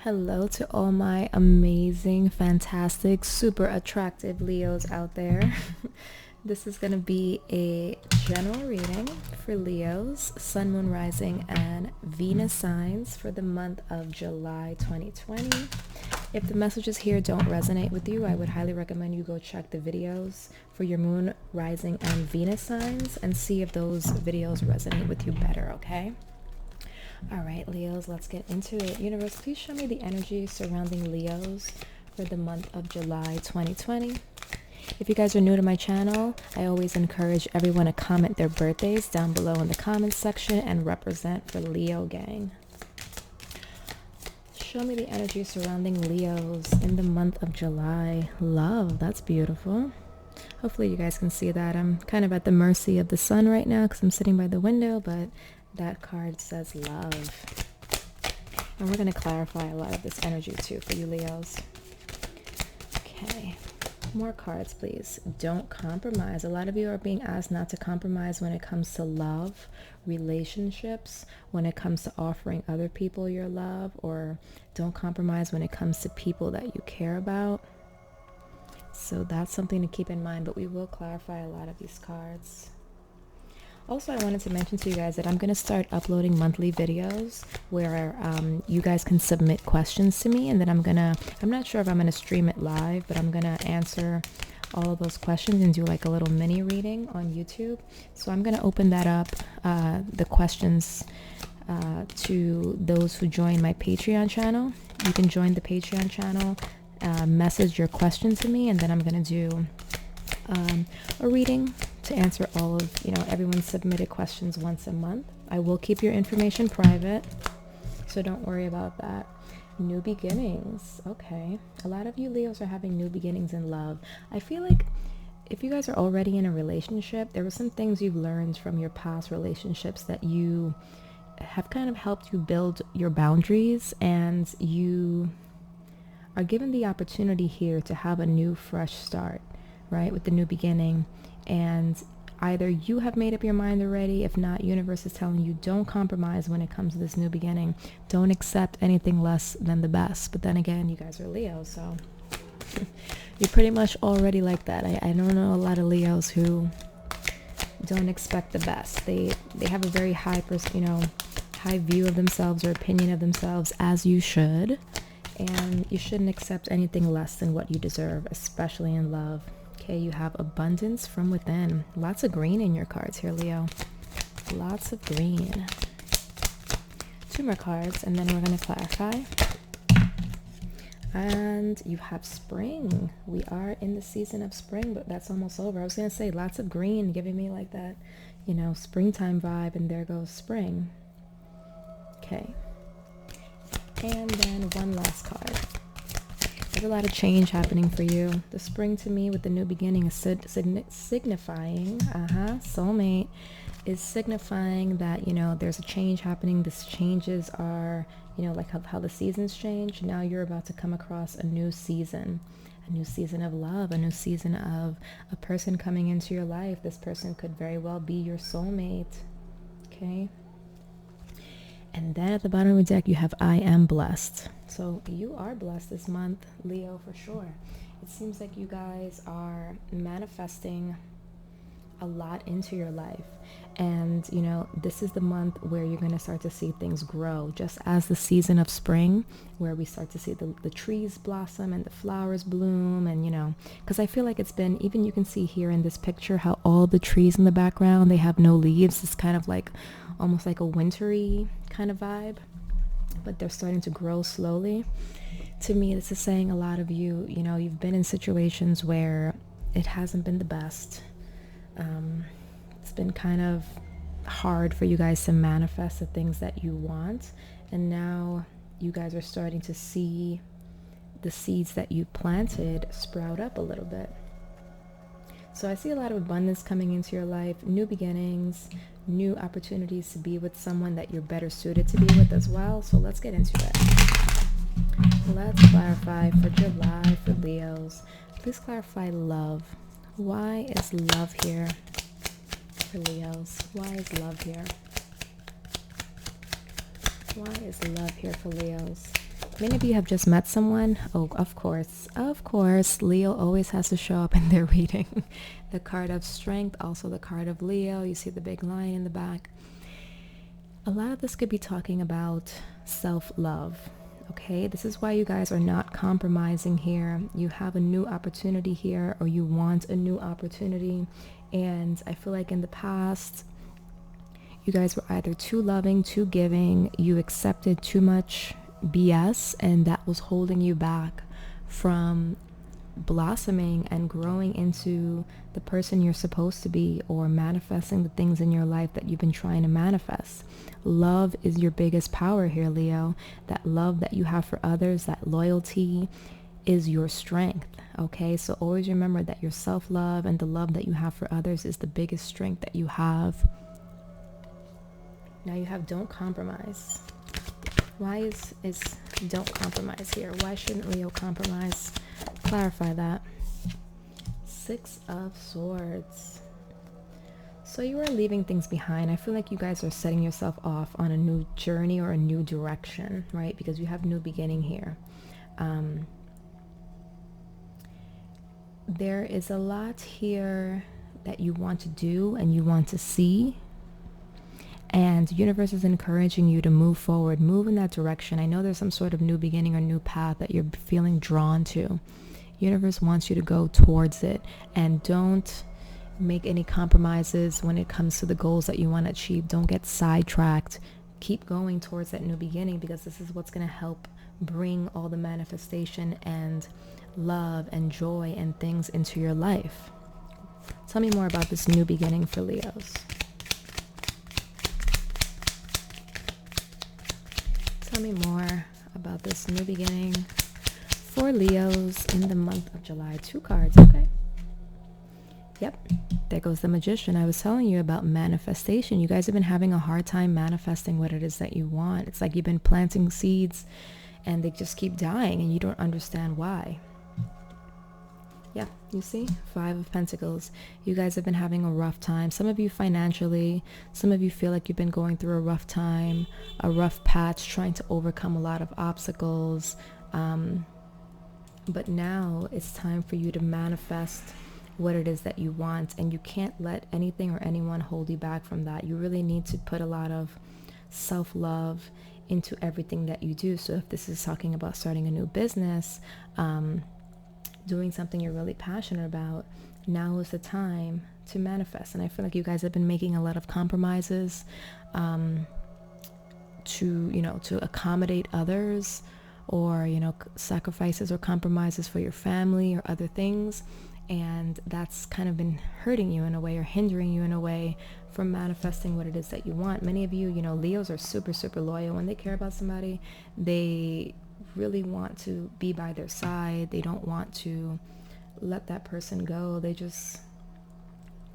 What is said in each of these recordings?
Hello to all my amazing, fantastic, super attractive Leos out there. This is going to be a general reading for Leos, Sun, Moon, Rising, and Venus signs for the month of July 2020. If the messages here don't resonate with you, I would highly recommend you go check the videos for your Moon, Rising, and Venus signs and see if those videos resonate with you better, okay? All right, Leos, let's get into it. Universe, please show me the energy surrounding Leos for the month of July 2020. If you guys are new to my channel, I always encourage everyone to comment their birthdays down below in the comments section and represent for Leo gang. Show me the energy surrounding Leos in the month of July. Love, that's beautiful. Hopefully you guys can see that. I'm kind of at the mercy of the sun right now because I'm sitting by the window, but that card says love. And we're going to clarify a lot of this energy too for you Leos. Okay, more cards please. Don't compromise. A lot of you are being asked not to compromise when it comes to love, relationships, when it comes to offering other people your love, or don't compromise when it comes to people that you care about. So that's something to keep in mind, but we will clarify a lot of these cards. Also, I wanted to mention to you guys that I'm going to start uploading monthly videos where you guys can submit questions to me, and then I'm not sure if I'm going to stream it live, but I'm going to answer all of those questions and do like a little mini reading on YouTube. So I'm going to open that up, the questions to those who join my Patreon channel. You can join the Patreon channel, message your question to me, and then I'm going to do a reading to answer all of everyone's submitted questions once a month. I will keep your information private, so don't worry about that. New beginnings. Okay, a lot of you Leos are having new beginnings in love. I feel like if you guys are already in a relationship, there were some things you've learned from your past relationships that you have kind of helped you build your boundaries, and you are given the opportunity here to have a new fresh start, right, with the new beginning. And either you have made up your mind already, if not, universe is telling you don't compromise when it comes to this new beginning. Don't accept anything less than the best. But then again, you guys are Leo, so you're pretty much already like that. I don't know a lot of Leos who don't expect the best. They have a very high high view of themselves or opinion of themselves, as you should, and you shouldn't accept anything less than what you deserve, especially in love. Okay, you have abundance from within. Lots of green in your cards here, Leo. Lots of green. Two more cards, and then we're going to clarify. And you have spring. We are in the season of spring, but that's almost over. I was going to say lots of green, giving me like that, springtime vibe, and there goes spring. Okay. And then one last card. There's a lot of change happening for you. The spring to me with the new beginning is signifying, soulmate, is signifying that, there's a change happening. These changes are, like how the seasons change. Now you're about to come across a new season of love, a new season of a person coming into your life. This person could very well be your soulmate. Okay. And then at the bottom of the deck, you have I am blessed. So you are blessed this month, Leo, for sure. It seems like you guys are manifesting a lot into your life. And, this is the month where you're going to start to see things grow, just as the season of spring, where we start to see the trees blossom and the flowers bloom. And, because I feel like it's been, even you can see here in this picture, how all the trees in the background, they have no leaves. It's kind of like almost like a wintry kind of vibe, but they're starting to grow slowly. To me, this is saying a lot of you, you've been in situations where it hasn't been the best. It's been kind of hard for you guys to manifest the things that you want, and now you guys are starting to see the seeds that you planted sprout up a little bit. So I see a lot of abundance coming into your life, new beginnings, new opportunities to be with someone that you're better suited to be with as well. So let's get into it. Let's clarify for July for Leos. Please clarify love. Why is love here for Leos? Why is love here? Why is love here for Leos? Many of you have just met someone. Oh, of course, Leo always has to show up in their reading. The card of strength, also the card of Leo. You see the big lion in the back. A lot of this could be talking about self-love. Okay, this is why you guys are not compromising here. You have a new opportunity here, or you want a new opportunity. And I feel like in the past, you guys were either too loving, too giving, you accepted too much BS, and that was holding you back from blossoming and growing into the person you're supposed to be, or manifesting the things in your life that you've been trying to manifest. Love is your biggest power here, Leo. That love that you have for others, that loyalty is your strength. Okay, so always remember that your self-love and the love that you have for others is the biggest strength that you have. Now you have don't compromise. Why is don't compromise here? Why shouldn't Leo compromise? Clarify that. 6 of Swords. So you are leaving things behind. I feel like you guys are setting yourself off on a new journey or a new direction, right? Because you have new beginning here. There is a lot here that you want to do and you want to see. And the universe is encouraging you to move forward, move in that direction. I know there's some sort of new beginning or new path that you're feeling drawn to. Universe wants you to go towards it, and don't make any compromises when it comes to the goals that you want to achieve. Don't get sidetracked. Keep going towards that new beginning, because this is what's going to help bring all the manifestation and love and joy and things into your life. Tell me more about this new beginning for Leos. Tell me more about this new beginning for Leos in the month of July. 2 cards, okay. Yep, there goes the Magician. I was telling you about manifestation. You guys have been having a hard time manifesting what it is that you want. It's like you've been planting seeds and they just keep dying and you don't understand why. Yeah, you see? 5 of Pentacles. You guys have been having a rough time. Some of you financially, some of you feel like you've been going through a rough time, a rough patch, trying to overcome a lot of obstacles. But now it's time for you to manifest what it is that you want, and you can't let anything or anyone hold you back from that. You really need to put a lot of self-love into everything that you do. So if this is talking about starting a new business, doing something you're really passionate about, now is the time to manifest. And I feel like you guys have been making a lot of compromises to accommodate others, or sacrifices or compromises for your family or other things, and that's kind of been hurting you in a way, or hindering you in a way from manifesting what it is that you want. Many of you, Leos are super loyal. When they care about somebody, they really want to be by their side. They don't want to let that person go.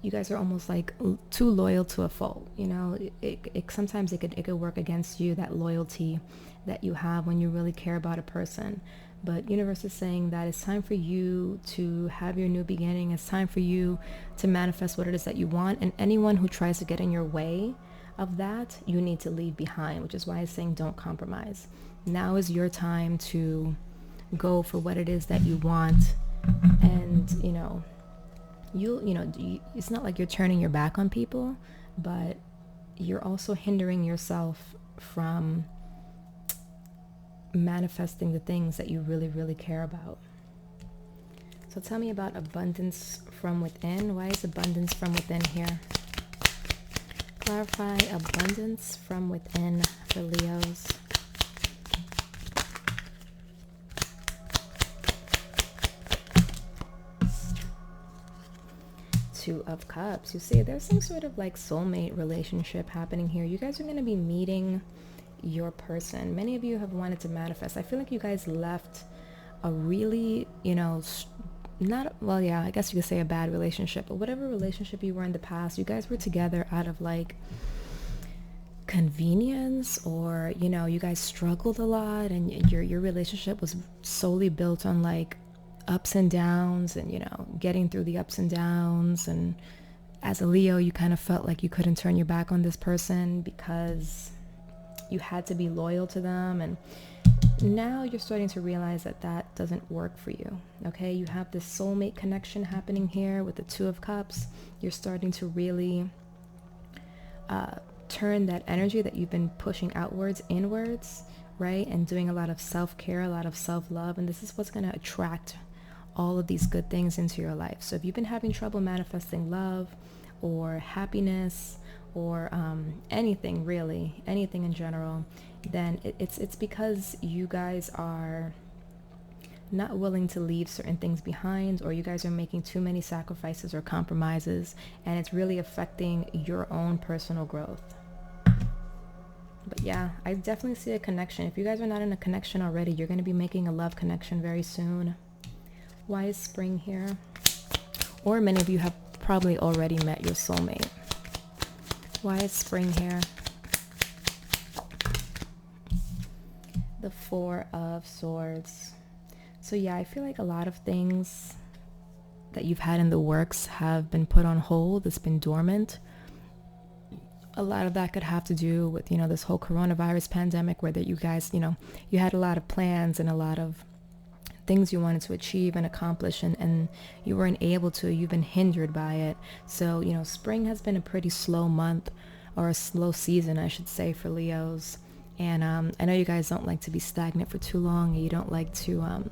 You guys are almost like too loyal to a fault. Sometimes it could work against you, that loyalty that you have when you really care about a person. But universe is saying that it's time for you to have your new beginning. It's time for you to manifest what it is that you want. And anyone who tries to get in your way of that, you need to leave behind, which is why it's saying don't compromise. Now is your time to go for what it is that you want. And, it's not like you're turning your back on people, but you're also hindering yourself from manifesting the things that you really care about. So tell me about abundance from within. Why is abundance from within here? Clarify abundance from within for Leos. Two of Cups. You see, there's some sort of like soulmate relationship happening here. You guys are going to be meeting your person. Many of you have wanted to manifest. I feel like you guys left a really, I guess you could say a bad relationship, but whatever relationship you were in the past, you guys were together out of like convenience, or you guys struggled a lot, and your relationship was solely built on like ups and downs, and getting through the ups and downs. And as a Leo, you kind of felt like you couldn't turn your back on this person because you had to be loyal to them. And now you're starting to realize that that doesn't work for you. Okay, you have this soulmate connection happening here with the Two of Cups. You're starting to really turn that energy that you've been pushing outwards inwards, right? And doing a lot of self-care, a lot of self-love, and this is what's going to attract all of these good things into your life. So if you've been having trouble manifesting love or happiness or anything really, anything in general, then it's because you guys are not willing to leave certain things behind, or you guys are making too many sacrifices or compromises, and it's really affecting your own personal growth. But yeah, I definitely see a connection. If you guys are not in a connection already, you're going to be making a love connection very soon. Why is spring here? Or many of you have probably already met your soulmate. Why is spring here? The Four of Swords. So yeah, I feel like a lot of things that you've had in the works have been put on hold. It's been dormant. A lot of that could have to do with, this whole coronavirus pandemic, where that you guys, you had a lot of plans and a lot of things you wanted to achieve and accomplish, and you weren't able to. You've been hindered by it. So, spring has been a pretty slow month, or a slow season, I should say, for Leos. And I know you guys don't like to be stagnant for too long, and you don't like to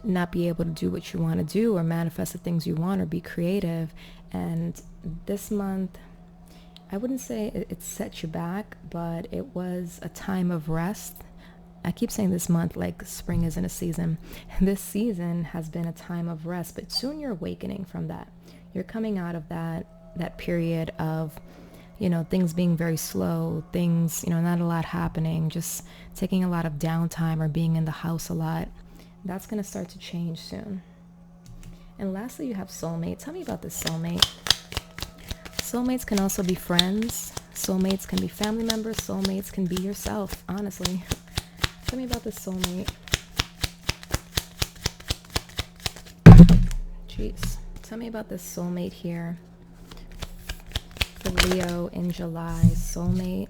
not be able to do what you want to do or manifest the things you want or be creative. And this month, I wouldn't say it set you back, but it was a time of rest. I keep saying this month like spring isn't a season. This season has been a time of rest, but soon you're awakening from that. You're coming out of that period of, things being very slow, things, not a lot happening, just taking a lot of downtime or being in the house a lot. That's going to start to change soon. And lastly, you have soulmate. Tell me about this soulmate. Soulmates can also be friends. Soulmates can be family members. Soulmates can be yourself, honestly. Tell me about this soulmate. Jeez. Tell me about this soulmate here. For Leo in July. Soulmate.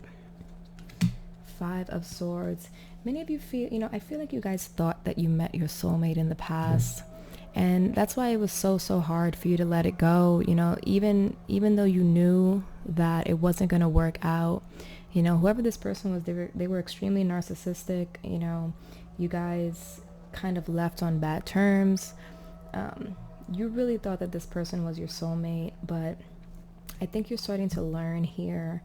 Five of Swords. Many of you feel, I feel like you guys thought that you met your soulmate in the past. And that's why it was so hard for you to let it go. Even though you knew that it wasn't going to work out, whoever this person was, they were extremely narcissistic. You guys kind of left on bad terms. You really thought that this person was your soulmate, but I think you're starting to learn here.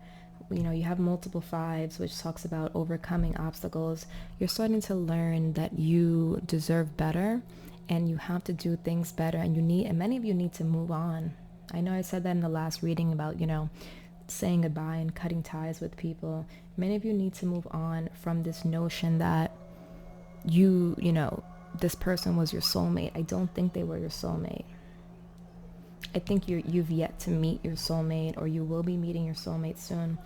You have multiple fives, which talks about overcoming obstacles. You're starting to learn that you deserve better, and you have to do things better, and many of you need to move on. I know I said that in the last reading about, saying goodbye and cutting ties with people. Many of you need to move on from this notion that this person was your soulmate. I don't think they were your soulmate. I think you've yet to meet your soulmate, or you will be meeting your soulmate soon.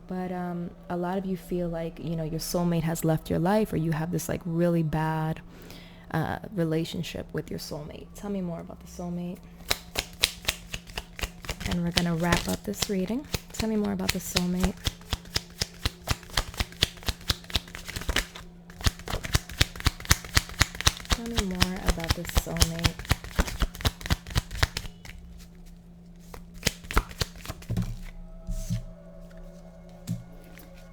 But a lot of you feel like, your soulmate has left your life, or you have this like really bad relationship with your soulmate. Tell me more about the soulmate. And we're going to wrap up this reading. Tell me more about the soulmate. Tell me more about the soulmate.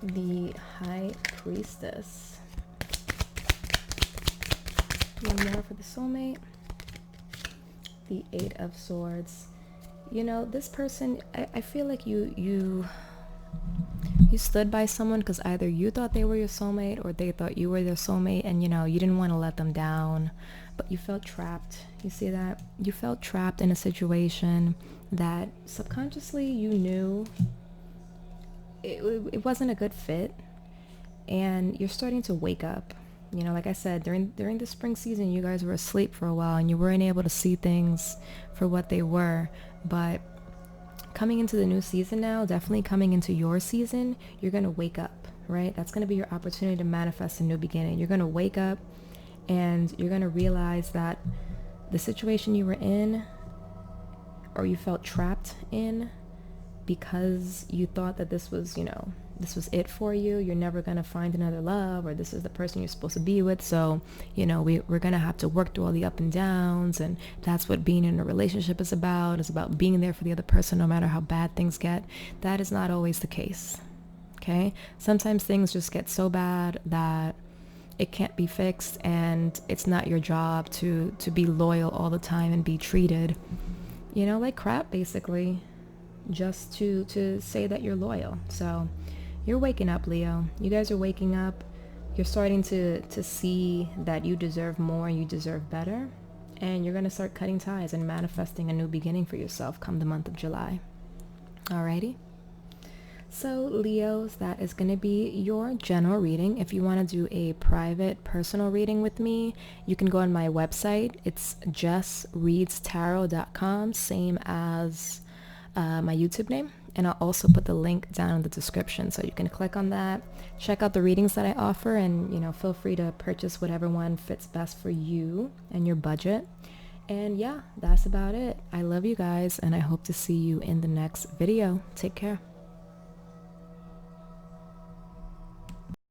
The High Priestess. One more for the soulmate. The Eight of Swords. This person, I feel like you stood by someone because either you thought they were your soulmate, or they thought you were their soulmate, and you didn't want to let them down, but you felt trapped. You see that? You felt trapped in a situation that subconsciously you knew it wasn't a good fit, and you're starting to wake up. Like I said, during the spring season, you guys were asleep for a while, and you weren't able to see things for what they were. But coming into the new season now, definitely coming into your season, you're going to wake up, right? That's going to be your opportunity to manifest a new beginning. You're going to wake up, and you're going to realize that the situation you were in, or you felt trapped in, because you thought that this this was it for you. You're never going to find another love, or this is the person you're supposed to be with. So, you know, we're going to have to work through all the up and downs. And that's what being in a relationship is about. It's about being there for the other person no matter how bad things get. That is not always the case. Okay? Sometimes things just get so bad that it can't be fixed, and it's not your job to be loyal all the time and be treated, you know, like crap, basically, just to say that you're loyal. So you're waking up, Leo. You guys are waking up. You're starting to see that you deserve more, you deserve better, and you're going to start cutting ties and manifesting a new beginning for yourself come the month of July. Alrighty? So Leos, that is going to be your general reading. If you want to do a private personal reading with me, you can go on my website. It's jessreadstarot.com, same as my YouTube name. And I'll also put the link down in the description, so you can click on that, check out the readings that I offer, and, you know, feel free to purchase whatever one fits best for you and your budget. And yeah, that's about it. I love you guys, and I hope to see you in the next video. Take care.